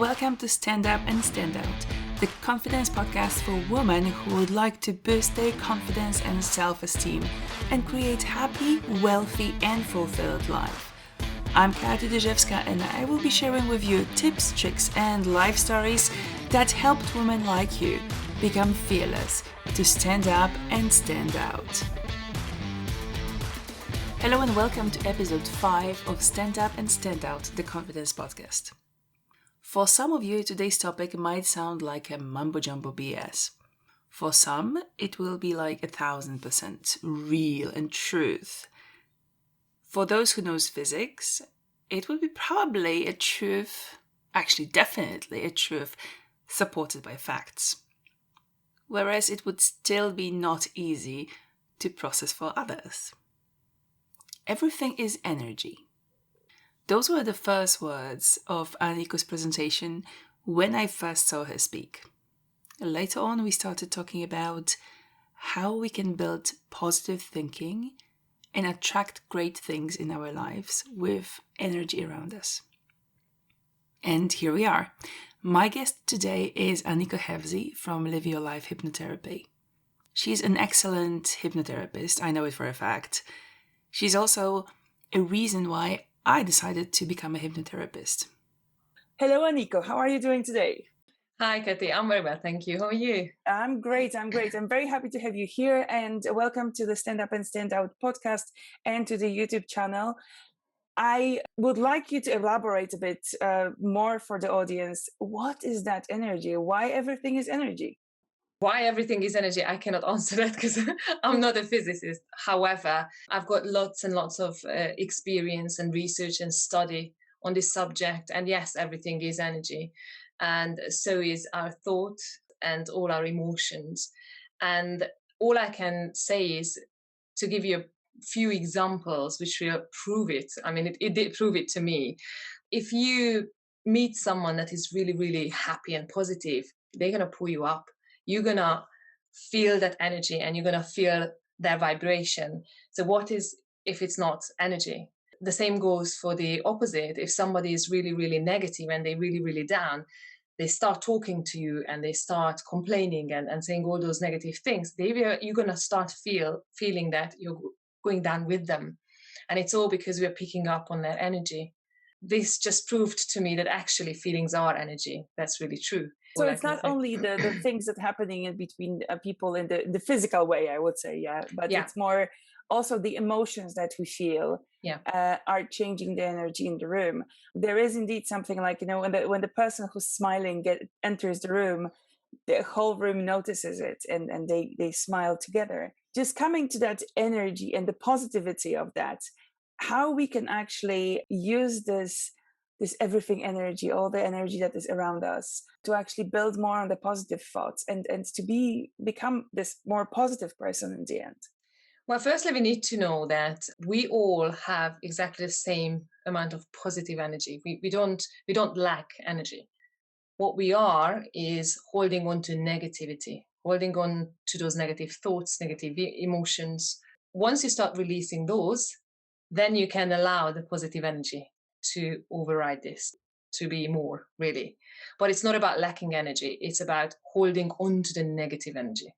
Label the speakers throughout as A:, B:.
A: Welcome to Stand Up and Stand Out, the confidence podcast for women who would like to boost their confidence and self-esteem and create happy, wealthy, and fulfilled life. I'm Aniko Hevzi and I will be sharing with you tips, tricks, and life stories that helped women like you become fearless, to stand up and stand out. Hello and welcome to episode 5 of Stand Up and Stand Out, the confidence podcast. For some of you, today's topic might sound like a mumbo-jumbo BS. For some, it will be like 1,000% real and truth. For those who knows physics, it will be probably a truth, actually definitely a truth, supported by facts. Whereas it would still be not easy to process for others. Everything is energy. Those were the first words of Aniko's presentation when I first saw her speak. Later on, we started talking about how we can build positive thinking and attract great things in our lives with energy around us. And here we are. My guest today is Aniko Hevzi from Live Your Life Hypnotherapy. She's an excellent hypnotherapist, I know it for a fact. She's also a reason why I decided to become a hypnotherapist. Hello, Aniko. How are you doing today?
B: Hi, Kathy. I'm very well, thank you. How are you?
A: I'm great. I'm very happy to have you here, and welcome to the Stand Up and Stand Out podcast and to the YouTube channel. I would like you to elaborate a bit more for the audience. What is that energy? Why everything is energy?
B: Why everything is energy, I cannot answer that because I'm not a physicist. However, I've got lots and lots of experience and research and study on this subject. And yes, everything is energy. And so is our thought and all our emotions. And all I can say is to give you a few examples which will prove it. I mean, it did prove it to me. If you meet someone that is really, really happy and positive, they're going to pull you up. You're going to feel that energy and you're going to feel their vibration. So what is if it's not energy? The same goes for the opposite. If somebody is really, really negative and they're really, really down, they start talking to you and they start complaining and saying all those negative things, you're going to start feeling that you're going down with them. And it's all because we're picking up on their energy. This just proved to me that actually feelings are energy. That's really true.
A: So it's not only the things that are happening in between people in the physical way, I would say, but it's more also the emotions that we feel are changing the energy in the room. There is indeed something like, when the person who's smiling enters the room, the whole room notices it and they smile together. Just coming to that energy and the positivity of that, how we can actually use this everything energy, all the energy that is around us, to actually build more on the positive thoughts and to become this more positive person in the end.
B: Well, firstly, we need to know that we all have exactly the same amount of positive energy. We don't lack energy. What we are is holding on to negativity, holding on to those negative thoughts, negative emotions. Once you start releasing those, then you can allow the positive energy to override this, to be more, really. But it's not about lacking energy. It's about holding on to the negative energy.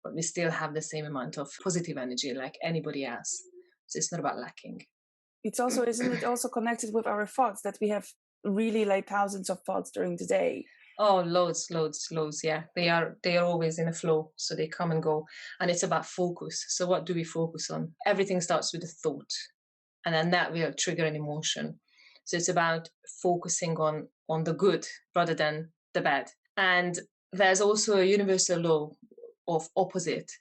B: But we still have the same amount of positive energy like anybody else. So it's not about lacking.
A: Isn't it also connected with our thoughts, that we have really like thousands of thoughts during the day?
B: Oh, loads. Yeah, they are always in a flow, so they come and go. And it's about focus. So what do we focus on? Everything starts with a thought, and then that will trigger an emotion. So it's about focusing on the good rather than the bad. And there's also a universal law of opposite.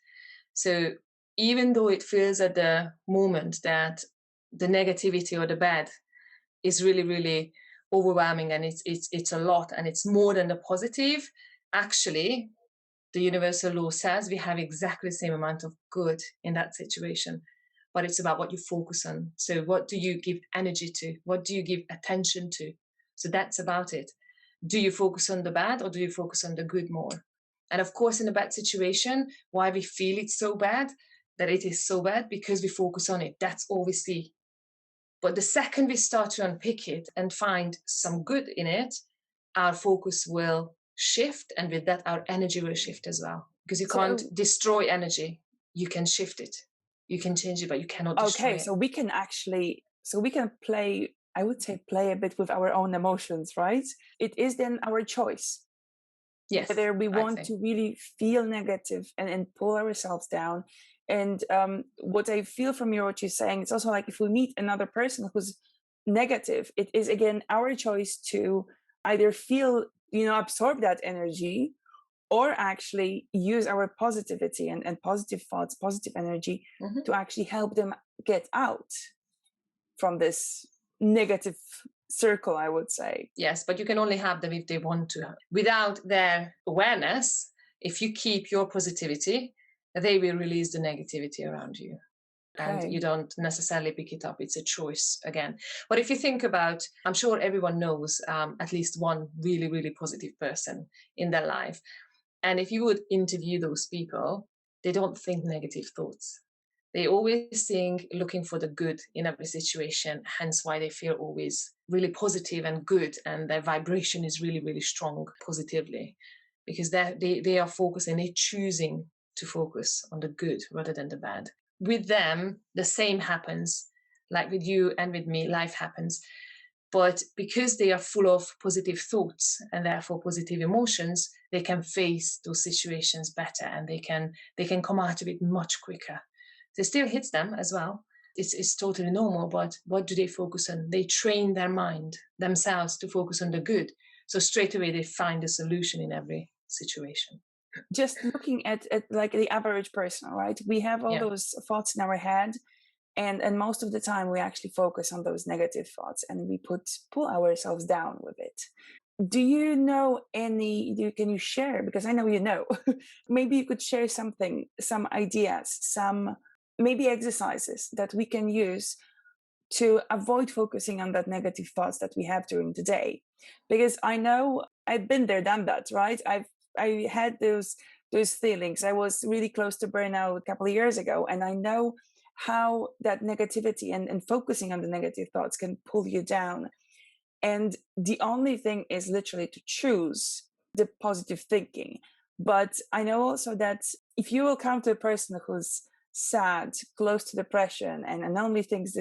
B: So even though it feels at the moment that the negativity or the bad is really, really overwhelming and it's a lot and it's more than the positive, actually, the universal law says we have exactly the same amount of good in that situation. But it's about what you focus on. So what do you give energy to? What do you give attention to? So that's about it. Do you focus on the bad or do you focus on the good more? And of course, in a bad situation, why we feel it so bad, that it is so bad, because we focus on it. That's all we see. But the second we start to unpick it and find some good in it, our focus will shift, and with that our energy will shift as well, because you can't
C: So,
B: destroy energy. You can shift it, you can change it, but you cannot destroy
C: okay,
B: it.
C: so we can play, I would say, play a bit with our own emotions, right? It is then our choice
B: Yes,
C: whether we
B: I'd
C: want
B: say.
C: to really feel negative and pull ourselves down. And what I feel from what you're saying, it's also like if we meet another person who's negative, it is again our choice to either feel, absorb that energy, or actually use our positivity and positive thoughts, positive energy
B: Mhm.
C: to actually help them get out from this negative circle, I would say.
B: Yes, but you can only have them if they want to. Without their awareness, if you keep your positivity, they will release the negativity around you. And
C: Okay.
B: you don't necessarily pick it up. It's a choice again. But if you think about, I'm sure everyone knows at least one really, really positive person in their life. And if you would interview those people, they don't think negative thoughts. They always think looking for the good in every situation, hence why they feel always really positive and good, and their vibration is really, really strong positively, because they are focusing, they're choosing to focus on the good rather than the bad. With them, the same happens, like with you and with me, life happens. But because they are full of positive thoughts and therefore positive emotions, they can face those situations better, and they can come out of it much quicker. It still hits them as well. It's totally normal, but what do they focus on? They train their mind themselves to focus on the good. So straight away they find a solution in every situation.
C: Just looking at like the average person, right? We have all
B: Yeah.
C: those thoughts in our head, and most of the time we actually focus on those negative thoughts and we pull ourselves down with it. Do you know can you share, because I know you know, maybe you could share some ideas, some maybe exercises that we can use to avoid focusing on that negative thoughts that we have during the day? Because I know I've been there, done that, right? I had those feelings. I was really close to burnout a couple of years ago, and I know how that negativity and focusing on the negative thoughts can pull you down. And the only thing is literally to choose the positive thinking. But I know also that if you will come to a person who's sad, close to depression, and only thinks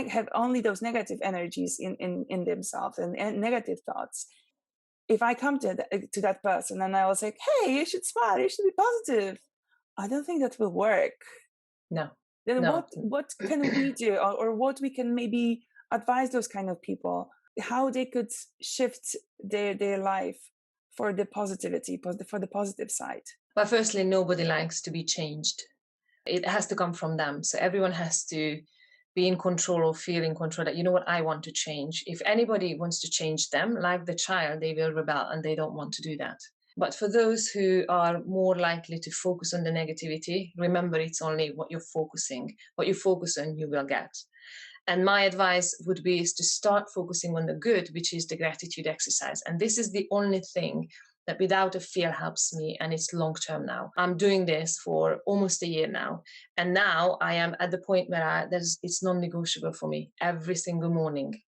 C: have only those negative energies in themselves and negative thoughts. If I come to that person and I will say, hey, you should smile, you should be positive, I don't think that will work.
B: No.
C: Then
B: No.
C: what can we do, or what we can maybe advise those kind of people, how they could shift their life for the positivity, for the positive side?
B: But firstly, nobody likes to be changed. It has to come from them. So everyone has to be in control or feel in control that, you know what, I want to change. If anybody wants to change them, like the child, they will rebel and they don't want to do that. But for those who are more likely to focus on the negativity, remember it's only what you're focusing. What you focus on, you will get. And my advice would be is to start focusing on the good, which is the gratitude exercise. And this is the only thing that without a fear helps me, and it's long term now. I'm doing this for almost a year now, and now I am at the point where it's non-negotiable for me every single morning.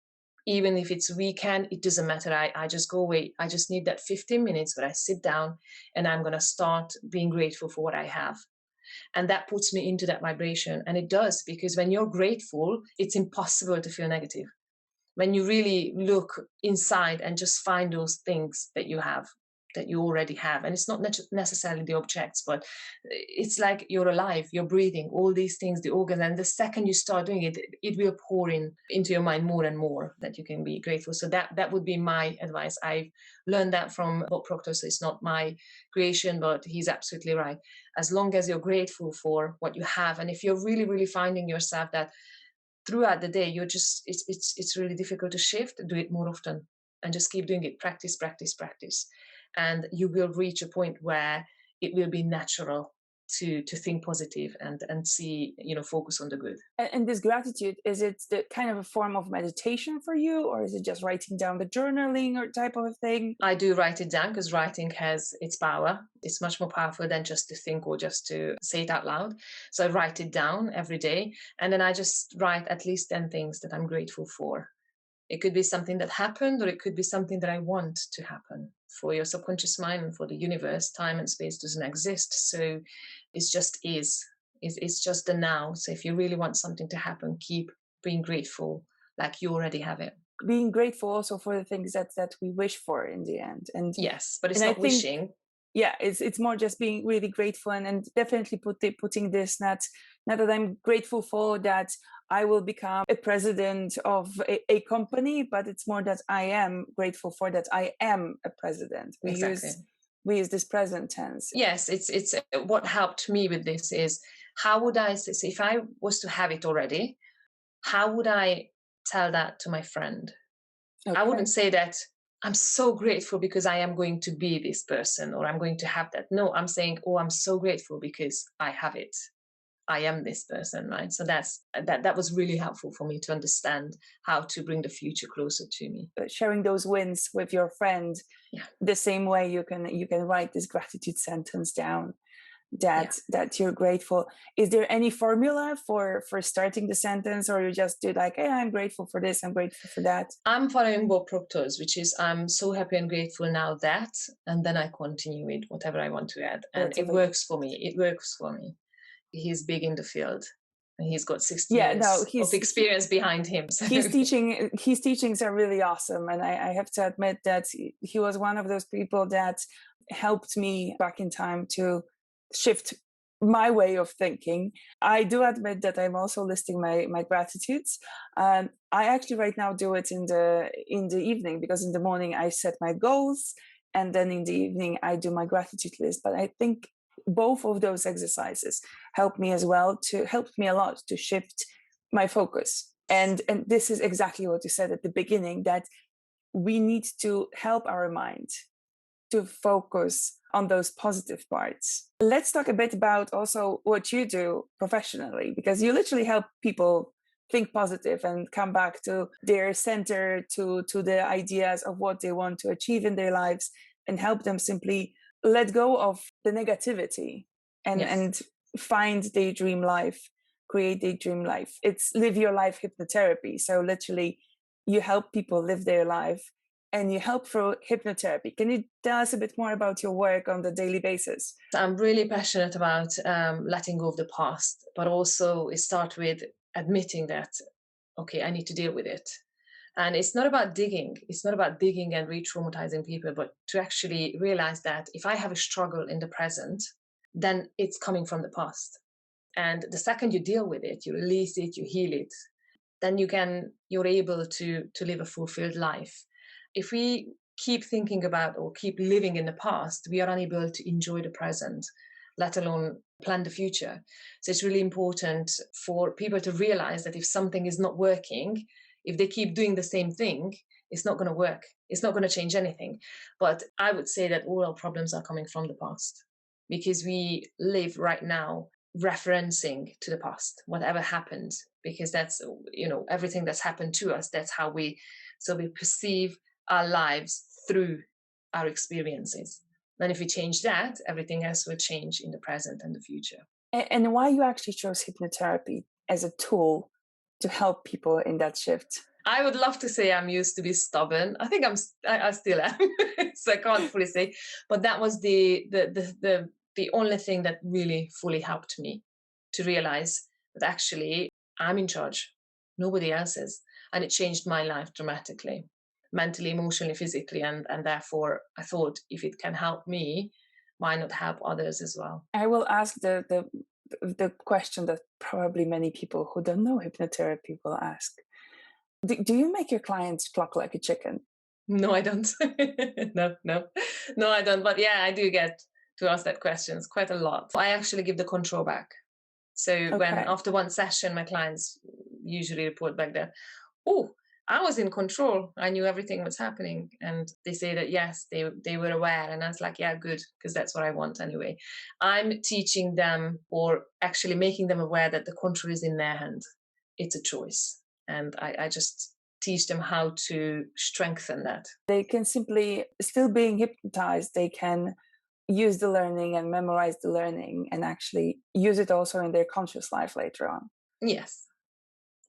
B: Even if it's weekend, it doesn't matter. I just go away. I just need that 15 minutes where I sit down and I'm going to start being grateful for what I have. And that puts me into that vibration. And it does, because when you're grateful, it's impossible to feel negative. When you really look inside and just find those things that you have, that you already have, and it's not necessarily the objects, but it's like you're alive, you're breathing, all these things, the organs, and the second you start doing it, it will pour into your mind more and more that you can be grateful. So that would be my advice. I've learned that from Bob Proctor, so it's not my creation, but he's absolutely right. As long as you're grateful for what you have, and if you're really, really finding yourself that throughout the day you're just it's really difficult to shift, do it more often and just keep doing it. Practice, practice, practice, and you will reach a point where it will be natural to think positive and see, focus on the good.
C: And this gratitude, is it the kind of a form of meditation for you, or is it just writing down the journaling or type of a thing?
B: I do write it down because writing has its power. It's much more powerful than just to think or just to say it out loud. So I write it down every day, and then I just write at least 10 things that I'm grateful for. It could be something that happened, or it could be something that I want to happen. For your subconscious mind and for the universe, time and space doesn't exist. So it's just is. It's just the now. So if you really want something to happen, keep being grateful like you already have it.
C: Being grateful also for the things that we wish for in the end. And
B: yes, but it's
C: and
B: not
C: I think,
B: wishing.
C: yeah, it's more just being really grateful, and definitely putting this, not that I'm grateful for that I will become a president of a company, but it's more that I am grateful for that I am a president.
B: Exactly.
C: We use this present tense.
B: Yes, it's what helped me with this is, how would I say, if I was to have it already, how would I tell that to my friend?
C: Okay.
B: I wouldn't say that I'm so grateful because I am going to be this person, or I'm going to have that. No, I'm saying, oh, I'm so grateful because I have it. I am this person, right? So that was really helpful for me to understand how to bring the future closer to me.
C: Sharing those wins with your friend,
B: Yeah.
C: the same way you can write this gratitude sentence down, that you're grateful. Is there any formula for starting the sentence, or you just do like, hey, I'm grateful for this, I'm grateful for that?
B: I'm following Bob Proctor's, which is, I'm so happy and grateful now that, and then I continue with whatever I want to add. And it works for me. It works for me. He's big in the field. He's got 60 years of experience behind him. So.
C: His teachings are really awesome. And I have to admit that he was one of those people that helped me back in time to shift my way of thinking. I do admit that I'm also listing my gratitudes. I actually right now do it in the evening, because in the morning I set my goals, and then in the evening I do my gratitude list. But I think both of those exercises helped me a lot to shift my focus. And this is exactly what you said at the beginning, that we need to help our mind to focus on those positive parts. Let's talk a bit about also what you do professionally, because you literally help people think positive and come back to their center, to the ideas of what they want to achieve in their lives, and help them simply let go of the negativity and find their dream life, create their dream life. It's live your life hypnotherapy. So literally you help people live their life, and you help through hypnotherapy. Can you tell us a bit more about your work on the daily basis?
B: I'm really passionate about letting go of the past, but also it starts with admitting that, okay, I need to deal with it. And it's not about digging. It's not about digging and re-traumatizing people, but to actually realize that if I have a struggle in the present, then it's coming from the past. And the second you deal with it, you release it, you heal it, then you're able to live a fulfilled life. If we keep thinking about or keep living in the past, we are unable to enjoy the present, let alone plan the future. So it's really important for people to realize that if something is not working, if they keep doing the same thing, it's not going to work. It's not going to change anything. But I would say that all our problems are coming from the past, because we live right now referencing to the past, whatever happened, because that's, everything that's happened to us, that's how we perceive our lives through our experiences. And if we change that, everything else will change in the present and the future.
C: And why you actually chose hypnotherapy as a tool to help people in that shift?
B: I would love to say I'm used to be stubborn. I think I still am, so I can't fully say. But that was the only thing that really fully helped me to realize that actually I'm in charge. Nobody else is. And it changed my life dramatically, mentally, emotionally, physically. And therefore, I thought, if it can help me, why not help others as well?
C: I will ask the question that probably many people who don't know hypnotherapy will ask. Do you make your clients cluck like a chicken?
B: No, I don't. No, I don't. But yeah, I do get to ask that question quite a lot. I actually give the control back. So when after one session, my clients usually report back that, oh, I was in control. I knew everything was happening. And they say that, yes, they were aware. And I was like, yeah, good, because that's what I want anyway. I'm teaching them, or actually making them aware that the control is in their hand. It's a choice. And I just teach them how to strengthen that.
C: They can simply, still being hypnotized, they can use the learning and memorize the learning and actually use it also in their conscious life later on.
B: Yes.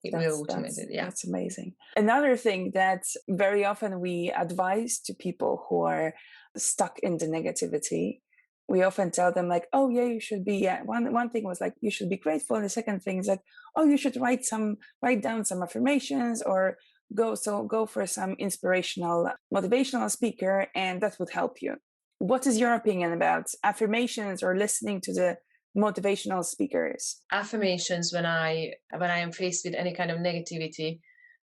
B: It will automate it, yeah.
C: That's amazing. Another thing that very often we advise to people who are stuck in the negativity, we often tell them like, oh yeah, you should be, one thing was like, you should be grateful. And the second thing is like, oh, you should write down some affirmations, or go for some inspirational, motivational speaker, and that would help you. What is your opinion about affirmations or listening to the motivational speakers?
B: Affirmations, when I am faced with any kind of negativity,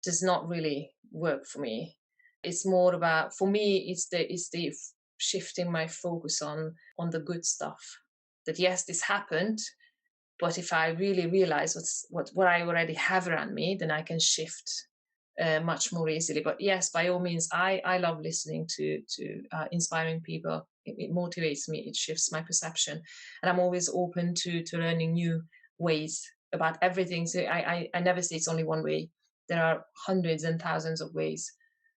B: does not really work for me. It's more about, for me, it's the shifting my focus on the good stuff. That yes, this happened, but if I really realize what I already have around me, then I can shift much more easily. But yes, by all means, I love listening to inspiring people. It motivates me. It shifts my perception, and I'm always open to learning new ways about everything. So I never say it's only one way. There are hundreds and thousands of ways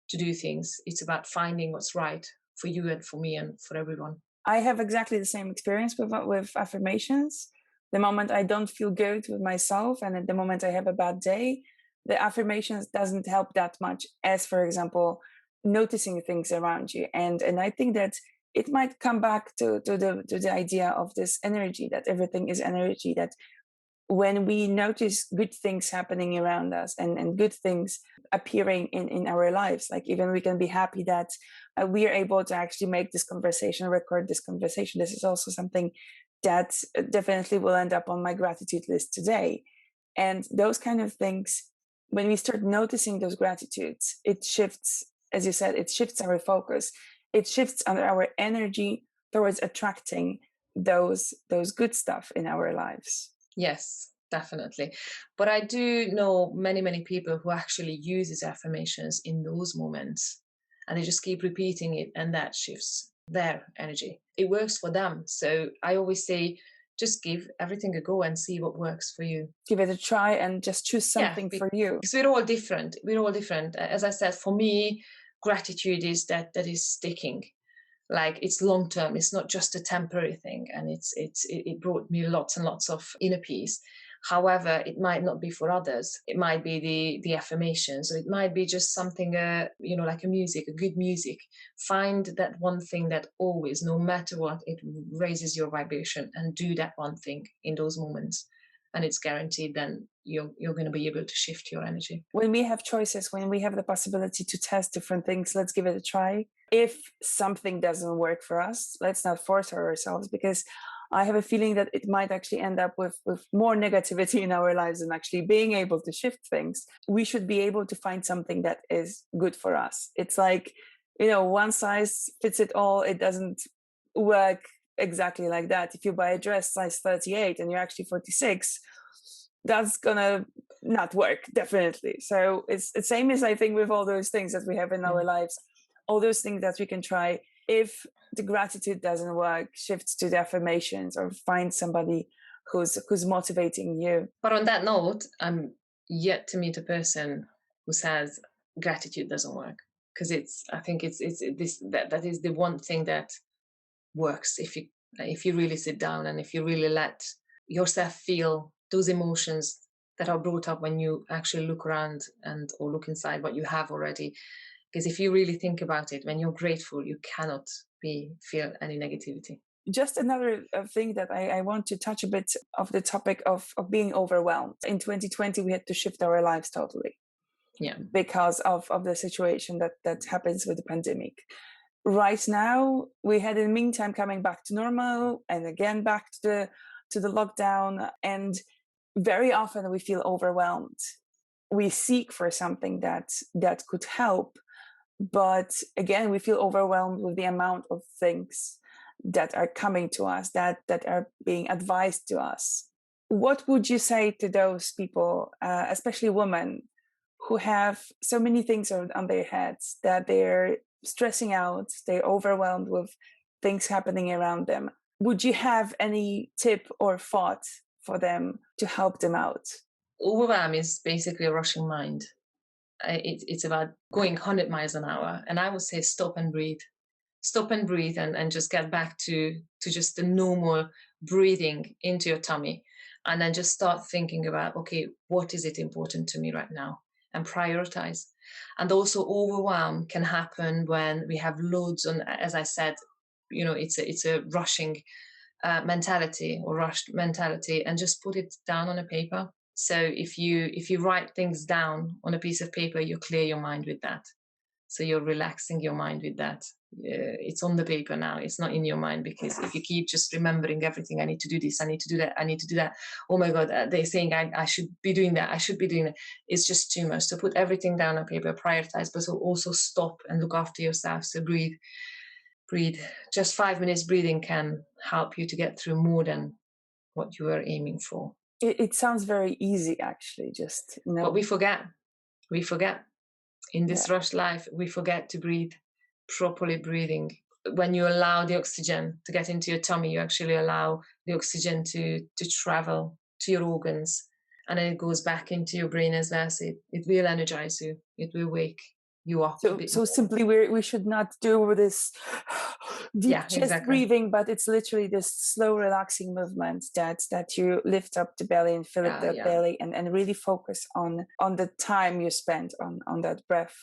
B: to do things. It's about finding what's right for you and for me and for everyone.
C: I have exactly the same experience with affirmations. The moment I don't feel good with myself, and at the moment I have a bad day, the affirmations doesn't help that much as, for example, noticing things around you. And I think that it might come back to the idea of this energy, that everything is energy, that when we notice good things happening around us, and good things appearing in our lives, like even we can be happy that we are able to actually make this conversation, record this conversation. This is also something that definitely will end up on my gratitude list today. And those kind of things, when we start noticing those gratitudes, it shifts, as you said, it shifts our focus. It shifts our energy towards attracting those good stuff in our lives.
B: Yes, definitely. But I do know many people who actually use these affirmations in those moments, and they just keep repeating it, and that shifts their energy. It works for them. So I always say, just give everything a go and see what works for you.
C: Give it a try and just choose something for you.
B: Because we're all different. We're all different. As I said, for me, gratitude is that is sticking. Like, it's long term. It's not just a temporary thing, and it brought me lots and lots of inner peace. However, it might not be for others. It might be the affirmations, or it might be just something, like a good music. Find that one thing that always, no matter what, it raises your vibration, and do that one thing in those moments. And it's guaranteed then you're going to be able to shift your energy.
C: When we have choices, when we have the possibility to test different things, let's give it a try. If something doesn't work for us, let's not force ourselves, because I have a feeling that it might actually end up with more negativity in our lives than actually being able to shift things. We should be able to find something that is good for us. It's like, one size fits it all. It doesn't work exactly like that. If you buy a dress size 38 and you're actually 46, that's gonna not work, definitely. So it's the same as, I think, with all those things that we have in our lives, all those things that we can try. If the gratitude doesn't work, shift to the affirmations, or find somebody who's motivating you.
B: But on that note, I'm yet to meet a person who says gratitude doesn't work, because I think it's this that is the one thing that works if you really sit down, and if you really let yourself feel those emotions that are brought up when you actually look around or look inside what you have already. Because if you really think about it, when you're grateful, you cannot feel any negativity.
C: Just another thing that I want to touch a bit of the topic of being overwhelmed. In 2020, we had to shift our lives totally.
B: Yeah.
C: Because of the situation that happens with the pandemic. Right now, we had in the meantime coming back to normal, and again back to the lockdown, and very often we feel overwhelmed. We seek for something that could help, but again we feel overwhelmed with the amount of things that are coming to us, that are being advised to us. What would you say to those people, especially women, who have so many things on their heads, that they're stressing out, they're overwhelmed with things happening around them? Would you have any tip or thought for them to help them out?
B: Overwhelm is basically a rushing mind. It's about going 100 miles an hour. And I would say stop and breathe, and just get back to just the normal breathing into your tummy. And then just start thinking about, okay, what is it important to me right now? And prioritize. And also overwhelm can happen when we have loads on, as I said, it's a rushing mentality or rushed mentality, and just put it down on a paper. So if you write things down on a piece of paper, you clear your mind with that. So you're relaxing your mind with that. It's on the paper now. It's not in your mind, because if you keep just remembering everything, I need to do this, I need to do that, I need to do that. Oh my God, they're saying I should be doing that, I should be doing that. It's just too much. So put everything down on paper, prioritize, but also stop and look after yourself. So breathe. Just 5 minutes breathing can help you to get through more than what you were aiming for.
C: It sounds very easy, actually. Just
B: But we forget. In this
C: Yeah.
B: rushed life, we forget to breathe, properly breathing. When you allow the oxygen to get into your tummy, you actually allow the oxygen to travel to your organs, and then it goes back into your brain as well. So it will energize you. It will wake you up a bit
C: So
B: more.
C: simply, we should not do this deep chest
B: exactly.
C: breathing, but it's literally this slow, relaxing movement that you lift up the belly and fill up the belly, and really focus on the time you spend on that breath.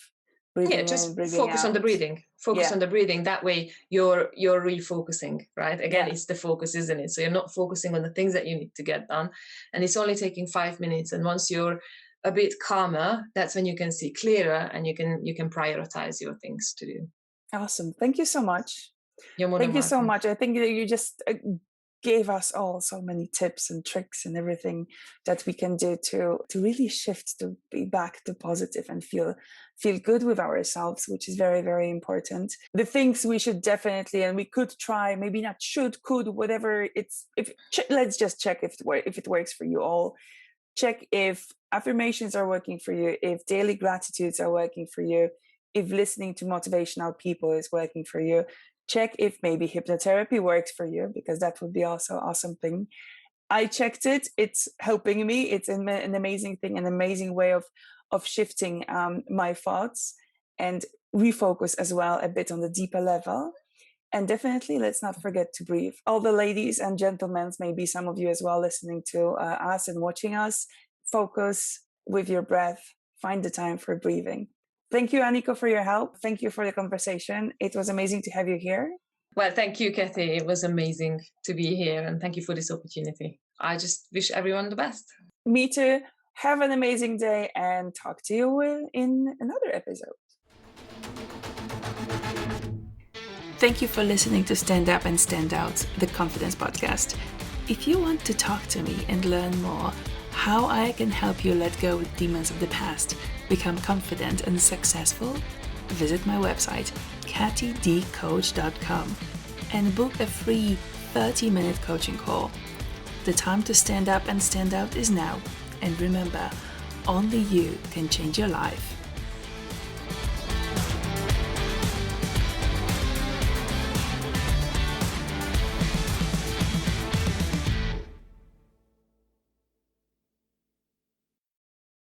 C: Breathing
B: just
C: in, breathing
B: focus
C: out.
B: on the breathing. On the breathing. That way you're refocusing, right? Again, it's the focus, isn't it? So you're not focusing on the things that you need to get done, and it's only taking 5 minutes. And once you're a bit calmer, that's when you can see clearer, and you can prioritize your things to do.
C: Awesome. Thank you so much.
B: You're more than
C: Thank you so
B: welcome.
C: much. I think that you just gave us all so many tips and tricks and everything that we can do to really shift, to be back to positive and feel good with ourselves, which is very, very important. The things we should definitely, and we could try, maybe not should, could, whatever it's, let's just check if it works for you all. Check if affirmations are working for you, if daily gratitudes are working for you, if listening to motivational people is working for you. Check if maybe hypnotherapy works for you, because that would be also an awesome thing. I checked it. It's helping me. It's an amazing thing, an amazing way of shifting my thoughts and refocus as well a bit on the deeper level. And definitely, let's not forget to breathe. All the ladies and gentlemen, maybe some of you as well listening to us and watching us, focus with your breath. Find the time for breathing. Thank you, Aniko, for your help. Thank you for the conversation. It was amazing to have you here.
B: Well, thank you, Kathy. It was amazing to be here, and thank you for this opportunity. I just wish everyone the best.
C: Me too. Have an amazing day, and talk to you in another episode.
A: Thank you for listening to Stand Up and Stand Out, the Confidence Podcast. If you want to talk to me and learn more how I can help you let go of demons of the past, become confident and successful, visit my website, kattydcoach.com, and book a free 30-minute coaching call. The time to stand up and stand out is now. And remember, only you can change your life.